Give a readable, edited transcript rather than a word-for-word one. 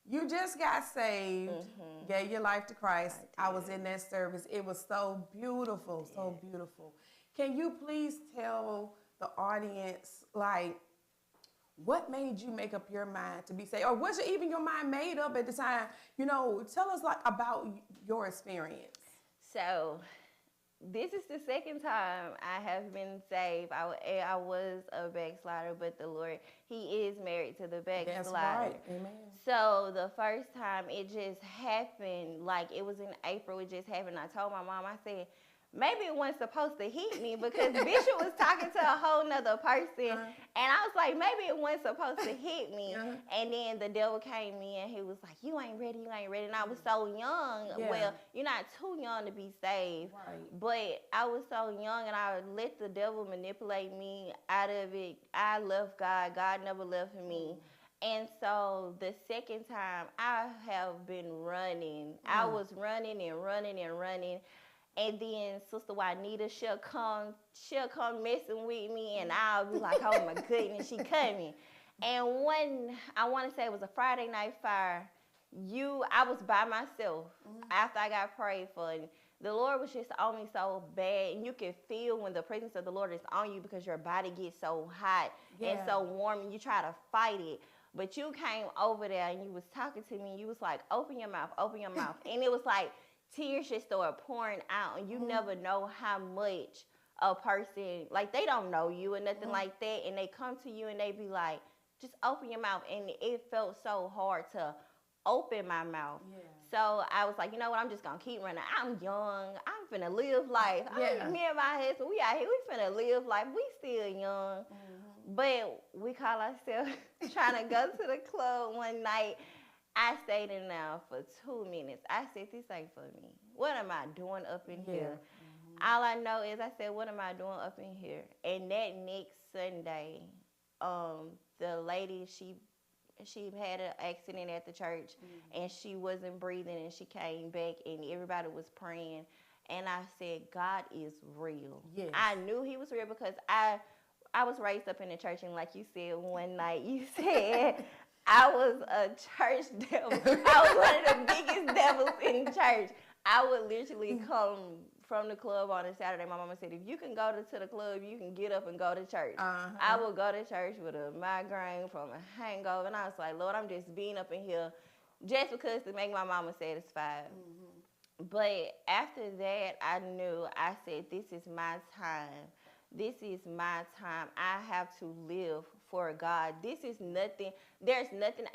You just got saved, gave your life to Christ. I was in that service. It was so beautiful, so beautiful. Can you please tell the audience, like, what made you make up your mind to be saved? Or was even your mind made up at the time? You know, tell us like about your experience. So, this is the second time I have been saved. I was a backslider, but the Lord, He is married to the backslider. That's right. Amen. So the first time it just happened, like it was in April, it just happened. I told my mom, I said, maybe it wasn't supposed to hit me because Bishop was talking to a whole nother person. And I was like, maybe it wasn't supposed to hit me. And then the devil came in. He was like, you ain't ready, you ain't ready. And I was so young. Well, you're not too young to be saved. Right. But I was so young and I let the devil manipulate me out of it. I left God. God never left me. And so the second time I have been running. I was running and running and running. And then Sister Juanita, she'll come messing with me, and I'll be like, oh my goodness, she coming. And I want to say it was a Friday night fire, I was by myself after I got prayed for. And the Lord was just on me so bad, and you can feel when the presence of the Lord is on you because your body gets so hot and so warm, and you try to fight it. But you came over there, and you was talking to me, and you was like, open your mouth, and it was like, tears just started pouring out, and you never know how much a person, like they don't know you or nothing like that, and they come to you and they be like, just open your mouth. And it felt so hard to open my mouth. So I was like, you know what, I'm just gonna keep running. I'm young, I'm finna live life. Me and my husband, we out here, we finna live life. We still young. But we call ourselves trying to go to the club one night. I stayed in there for 2 minutes. I said, this ain't for me. What am I doing up in here? All I know is I said, what am I doing up in here? And that next Sunday, the lady, she had an accident at the church, and she wasn't breathing, and she came back, and everybody was praying. And I said, God is real. I knew He was real because I was raised up in the church, and like you said one night, you said, I was a church devil. I was one of the biggest devils in church. I would literally come from the club on a Saturday. My mama said, if you can go to the club, you can get up and go to church. I would go to church with a migraine from a hangover. And I was like, Lord, I'm just being up in here just because to make my mama satisfied. But after that, I knew, I said, this is my time. This is my time. I have to live for God. This is nothing. There's nothing